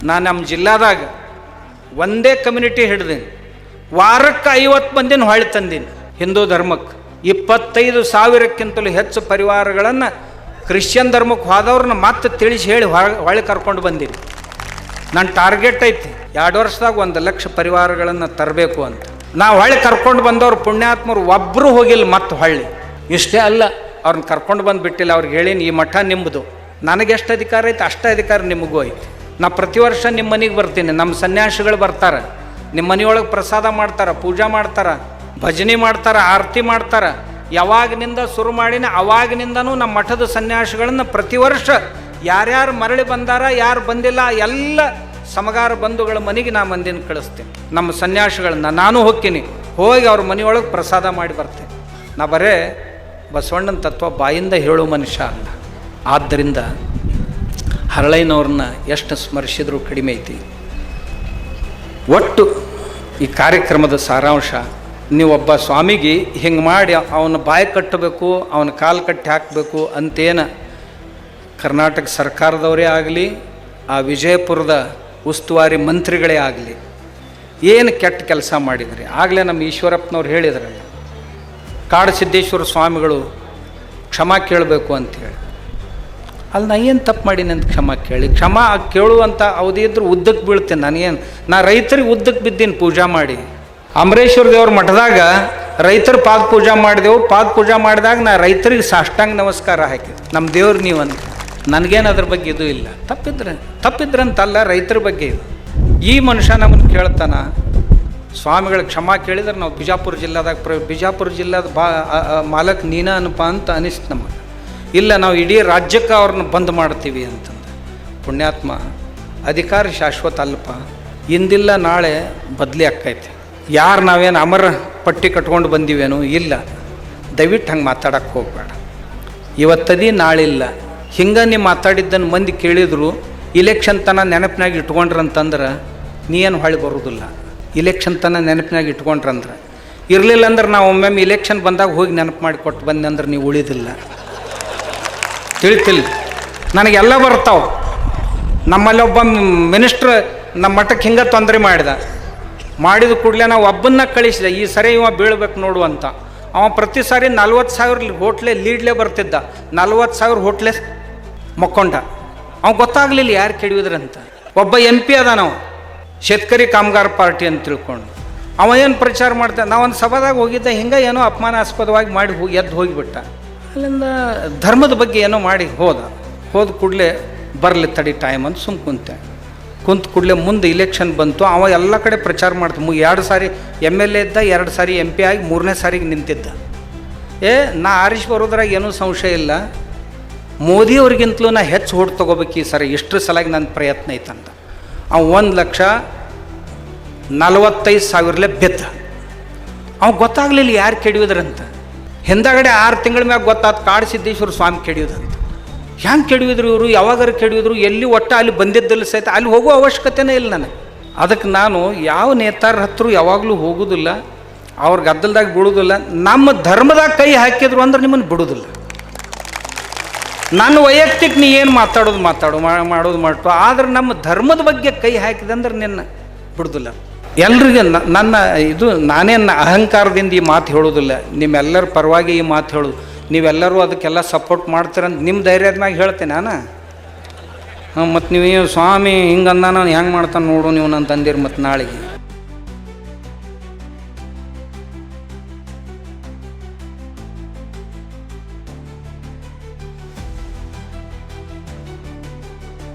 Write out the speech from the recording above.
ನಾನು ನಮ್ಮ ಜಿಲ್ಲಾದಾಗ ಒಂದೇ ಕಮ್ಯುನಿಟಿ ಹಿಡ್ದೀನಿ, ವಾರಕ್ಕೆ 50 ಮಂದಿನ ಹೊಳ್ಳಿ ತಂದೀನಿ. ಹಿಂದೂ ಧರ್ಮಕ್ಕೆ 25,000ಕ್ಕಿಂತಲೂ ಹೆಚ್ಚು ಪರಿವಾರಗಳನ್ನು ಕ್ರಿಶ್ಚಿಯನ್ ಧರ್ಮಕ್ಕೆ ಹೋದವ್ರನ್ನ ಮತ್ತೆ ತಿಳಿಸಿ ಹೇಳಿ ಹೊಳ್ಳಿ ಕರ್ಕೊಂಡು ಬಂದೀನಿ. ನನ್ನ ಟಾರ್ಗೆಟ್ ಐತಿ 2 ವರ್ಷದಾಗ 1 ಲಕ್ಷ ಪರಿವಾರಗಳನ್ನು ತರಬೇಕು ಅಂತ. ನಾವು ಹೊಳ್ಳಿ ಕರ್ಕೊಂಡು ಬಂದವ್ರು ಪುಣ್ಯಾತ್ಮರು ಒಬ್ಬರು ಹೋಗಿಲ್ಲ. ಮತ್ತೆ ಹೊಳ್ಳಿ ಇಷ್ಟೇ ಅಲ್ಲ, ಅವ್ರನ್ನ ಕರ್ಕೊಂಡು ಬಂದು ಬಿಟ್ಟಿಲ್ಲ. ಅವ್ರಿಗೆ ಹೇಳೀನಿ, ಈ ಮಠ ನಿಮ್ಮದು, ನನಗೆ ಎಷ್ಟು ಅಧಿಕಾರ ಐತೆ ಅಷ್ಟೇ ಅಧಿಕಾರ ನಿಮಗೂ ಐತಿ. ನಾ ಪ್ರತಿ ವರ್ಷ ನಿಮ್ಮ ಮನೆಗೆ ಬರ್ತೀನಿ, ನಮ್ಮ ಸನ್ಯಾಸಿಗಳು ಬರ್ತಾರೆ, ನಿಮ್ಮ ಮನೆಯೊಳಗೆ ಪ್ರಸಾದ ಮಾಡ್ತಾರೆ, ಪೂಜೆ ಮಾಡ್ತಾರೆ, ಭಜನೆ ಮಾಡ್ತಾರೆ, ಆರತಿ ಮಾಡ್ತಾರೆ. ಯಾವಾಗಿನಿಂದ ಶುರು ಮಾಡಿನ ಅವಾಗಿನಿಂದನೂ ನಮ್ಮ ಮಠದ ಸನ್ಯಾಸಿಗಳನ್ನು ಪ್ರತಿ ವರ್ಷ ಯಾರ್ಯಾರು ಮರಳಿ ಬಂದಾರ, ಯಾರು ಬಂದಿಲ್ಲ, ಎಲ್ಲ ಸಮಗಾರ ಬಂಧುಗಳ ಮನೆಗೆ ನಾ ಮಂದಿನ ಕಳಿಸ್ತೀನಿ. ನಮ್ಮ ಸನ್ಯಾಸಿಗಳನ್ನ ನಾನು ಹೋಗ್ತೀನಿ, ಹೋಗಿ ಅವ್ರ ಮನೆಯೊಳಗೆ ಪ್ರಸಾದ ಮಾಡಿ ಬರ್ತೇನೆ. ನಾ ಬರೇ ಬಸವಣ್ಣನ ತತ್ವ ಬಾಯಿಂದ ಹೇಳೋ ಮನುಷ್ಯ ಅಲ್ಲ. ಆದ್ದರಿಂದ ಹರಳಯ್ಯನವ್ರನ್ನ ಎಷ್ಟು ಸ್ಮರಿಸಿದ್ರು ಕಡಿಮೆ ಐತಿ. ಒಟ್ಟು ಈ ಕಾರ್ಯಕ್ರಮದ ಸಾರಾಂಶ, ನೀವೊಬ್ಬ ಸ್ವಾಮಿಗೆ ಹಿಂಗೆ ಮಾಡಿ ಅವನ ಬಾಯಿ ಕಟ್ಟಬೇಕು, ಅವನ ಕಾಲು ಕಟ್ಟಿ ಹಾಕಬೇಕು ಅಂತೇನು ಕರ್ನಾಟಕ ಸರ್ಕಾರದವರೇ ಆಗಲಿ, ಆ ವಿಜಯಪುರದ ಉಸ್ತುವಾರಿ ಮಂತ್ರಿಗಳೇ ಆಗಲಿ ಏನು ಕೆಟ್ಟ ಕೆಲಸ ಮಾಡಿದ್ರಿ. ಆಗಲೇ ನಮ್ಮ ಈಶ್ವರಪ್ಪನವ್ರು ಹೇಳಿದ್ರಲ್ಲ, ಕಾಡಸಿದ್ದೇಶ್ವರ ಸ್ವಾಮಿಗಳು ಕ್ಷಮಾ ಕೇಳಬೇಕು ಅಂಥೇಳಿ. ಅಲ್ಲಿ ನಾ ಏನು ತಪ್ಪು ಮಾಡೀನಿ ಅಂತ ಕ್ಷಮಾ ಕೇಳಿ, ಕ್ಷಮಾ ಕೇಳುವಂಥ ಅವಧಿ ಇದ್ರೂ ಉದ್ದಕ್ಕೆ ಬೀಳ್ತೇನೆ. ನನಗೇನು, ನಾ ರೈತರಿಗೆ ಉದ್ದಕ್ಕೆ ಬಿದ್ದೀನಿ ಪೂಜಾ ಮಾಡಿ. ಅಮರೇಶ್ವರ ದೇವ್ರ ಮಠದಾಗ ರೈತರ ಪಾದ ಪೂಜಾ ಮಾಡಿದೆವು. ಪಾದ ಪೂಜಾ ಮಾಡಿದಾಗ ನಾ ರೈತರಿಗೆ ಸಾಷ್ಟಾಂಗ ನಮಸ್ಕಾರ ಹಾಕಿದೆ, ನಮ್ಮ ದೇವ್ರು ನೀವು ಅಂತ. ನನಗೇನು ಅದ್ರ ಬಗ್ಗೆ ಇದು ಇಲ್ಲ. ತಪ್ಪಿದ್ರಂತಲ್ಲ, ರೈತರ ಬಗ್ಗೆ ಇದು. ಈ ಮನುಷ್ಯ ನಮ್ಮನ್ನು ಕೇಳ್ತಾನ, ಸ್ವಾಮಿಗಳ ಕ್ಷಮಾ ಕೇಳಿದ್ರೆ ನಾವು ಬಿಜಾಪುರ ಜಿಲ್ಲಾದಾಗ ಬಿಜಾಪುರ ಜಿಲ್ಲಾದ ಮಾಲಕ್ ನೀನ ಅನಪ್ಪ ಅಂತ ಅನಿಸ್ತು ನಮಗೆ. ಇಲ್ಲ, ನಾವು ಇಡೀ ರಾಜ್ಯಕ್ಕೆ ಅವ್ರನ್ನ ಬಂದ್ ಮಾಡ್ತೀವಿ ಅಂತಂದು. ಪುಣ್ಯಾತ್ಮ, ಅಧಿಕಾರ ಶಾಶ್ವತ ಅಲ್ಲಪ್ಪ, ಇಂದಿಲ್ಲ ನಾಳೆ ಬದಲಿ ಆಕ್ಕೈತಿ. ಯಾರು ನಾವೇನು ಅಮರ ಪಟ್ಟಿ ಕಟ್ಕೊಂಡು ಬಂದೀವೇನೋ ಇಲ್ಲ. ದಯವಿಟ್ಟು ಹಂಗೆ ಮಾತಾಡೋಕ್ಕೆ ಹೋಗಬೇಡ. ಇವತ್ತದಿ ನಾಳಿಲ್ಲ. ಹಿಂಗೆ ನೀವು ಮಾತಾಡಿದ್ದನ್ನು ಮಂದಿ ಕೇಳಿದ್ರು ಇಲೆಕ್ಷನ್ ತನ ನೆನಪಿನಾಗ ಇಟ್ಕೊಂಡ್ರಂತಂದ್ರೆ ನೀ ಏನು ಹೊಳ್ಳಿ ಬರೋದಿಲ್ಲ. ಇಲೆಕ್ಷನ್ ತನ ನೆನಪಿನಾಗ ಇಟ್ಕೊಂಡ್ರಂದ್ರೆ ಇರಲಿಲ್ಲ ಅಂದ್ರೆ ನಾವು ಒಮ್ಮೊಮ್ಮೆ ಇಲೆಕ್ಷನ್ ಬಂದಾಗ ಹೋಗಿ ನೆನಪು ಮಾಡಿ ಕೊಟ್ಟು ಬಂದೆ ಅಂದ್ರೆ ನೀವು ಉಳಿದಿಲ್ಲ. ತಿಳಿತಿಲ್ಲ, ನನಗೆಲ್ಲ ಬರ್ತಾವೆ. ನಮ್ಮಲ್ಲಿ ಒಬ್ಬ ಮಿನಿಸ್ಟ್ರ್ ನಮ್ಮ ಮಠಕ್ಕೆ ಹಿಂಗೆ ತೊಂದರೆ ಮಾಡಿದ ಕೂಡಲೇ ನಾವು ಒಬ್ಬನ್ನ ಕಳಿಸಿದೆ, ಈ ಸರಿ ಇವ ಬೀಳ್ಬೇಕು ನೋಡು ಅಂತ. ಅವ ಪ್ರತಿ ಸಾರಿ 40,000 ಹೋಟ್ಲೆ ಲೀಡ್ಲೇ ಬರ್ತಿದ್ದ, 40,000 ಹೋಟ್ಲೆ ಮಕ್ಕೊಂಡ. ಅವ ಗೊತ್ತಾಗಲಿಲ್ಲ ಯಾರು ಕೆಡವಿದ್ರಂತ. ಒಬ್ಬ MP ಅದ, ನಾವು ಶೇತಕರಿ ಕಾಮಗಾರ ಪಾರ್ಟಿ ಅಂತ ತಿಳ್ಕೊಂಡು ಅವ ಏನು ಪ್ರಚಾರ ಮಾಡ್ತಾನೆ. ನಾವೊಂದು ಸಭಾದಾಗ ಹೋಗಿದ್ದೆ, ಹಿಂಗೆ ಏನೋ ಅಪಮಾನಾಸ್ಪದವಾಗಿ ಮಾಡಿ ಎದ್ದು ಹೋಗಿಬಿಟ್ಟ. ಅಲ್ಲಿಂದ ಧರ್ಮದ ಬಗ್ಗೆ ಏನೋ ಮಾಡಿ ಹೋದ ಕೂಡಲೇ ಬರಲಿ ತಡಿ ಟೈಮ್ ಅಂತ ಕುಂತ ಕೂಡಲೇ ಮುಂದೆ ಇಲೆಕ್ಷನ್ ಬಂತು. ಅವ ಎಲ್ಲ ಕಡೆ ಪ್ರಚಾರ ಮಾಡ್ತ. 2 ಸಾರಿ MLA ಇದ್ದ, 2 ಸಾರಿ MP ಆಗಿ 3ನೇ ಸಾರಿಗೆ ನಿಂತಿದ್ದ. ನಾ ಆರಿಸಿ ಬರೋದ್ರಾಗ ಏನೂ ಸಂಶಯ ಇಲ್ಲ, ಮೋದಿಯವ್ರಿಗಿಂತಲೂ ನಾ ಹೆಚ್ಚು ಓಟ್ ತೊಗೋಬೇಕು ಈ ಸರಿ, ಇಷ್ಟರ ಸಲಾಗಿ ನನ್ನ ಪ್ರಯತ್ನ ಐತಂತ. ಅವ 1,45,000 ಬೆದ್ದ. ಅವ ಗೊತ್ತಾಗಲಿಲ್ಲ ಯಾರು ಕೆಡವಿದ್ರಂತ. ಹಿಂದಾಗಡೆ 6 ತಿಂಗಳ ಮ್ಯಾಗ ಗೊತ್ತಾಯ್ತು ಕಾಡಸಿದ್ದೇಶ್ವರ ಸ್ವಾಮಿ ಕೆಡವಿದಂತ. ಹ್ಯಾಂಗೆ ಕೆಡವಿದ್ರು ಇವರು, ಯಾವಾಗಾರು ಕೆಡವಿದ್ರು, ಎಲ್ಲಿ ಒಟ್ಟು ಅಲ್ಲಿ ಬಂದಿದ್ದಲ್ಲಿ ಸಹಿತ ಅಲ್ಲಿ ಹೋಗೋ ಅವಶ್ಯಕತೆನೇ ಇಲ್ಲ ನನಗೆ. ಅದಕ್ಕೆ ನಾನು ಯಾವ ನೇತಾರ ಹತ್ರ ಯಾವಾಗಲೂ ಹೋಗೋದಿಲ್ಲ, ಅವ್ರ ಗದ್ದಲ್ದಾಗ ಬಿಡೋದಿಲ್ಲ. ನಮ್ಮ ಧರ್ಮದಾಗ ಕೈ ಹಾಕಿದ್ರು ಅಂದ್ರೆ ನಿಮ್ಮನ್ನು ಬಿಡೋದಿಲ್ಲ. ನನ್ನ ವೈಯಕ್ತಿಕ ನೀ ಏನು ಮಾಡೋದು ಮಾಡ್ತು, ಆದ್ರೆ ನಮ್ಮ ಧರ್ಮದ ಬಗ್ಗೆ ಕೈ ಹಾಕಿದಂದ್ರೆ ನಿನ್ನ ಬಿಡೋದಿಲ್ಲ. ಎಲ್ರಿಗೆ ನಾನೇನು ಅಹಂಕಾರದಿಂದ ಈ ಮಾತು ಹೇಳೋದಿಲ್ಲ, ನಿಮ್ಮೆಲ್ಲರ ಪರವಾಗಿ ಈ ಮಾತು ಹೇಳೋದು. ನೀವೆಲ್ಲರೂ ಅದಕ್ಕೆಲ್ಲ ಸಪೋರ್ಟ್ ಮಾಡ್ತೀರಂತ ನಿಮ್ಮ ಧೈರ್ಯದ ಮ್ಯಾಗ ಹೇಳ್ತೇನೆ ನಾನು. ಮತ್ತು ನೀವು ಸ್ವಾಮಿ ಹಿಂಗಂದ ನಾನು ಹೆಂಗೆ ಮಾಡ್ತಾನೆ ನೋಡು ನೀವು ನನ್ನ ತಂದಿರಿ ಮತ್ತು ನಾಳೆಗೆ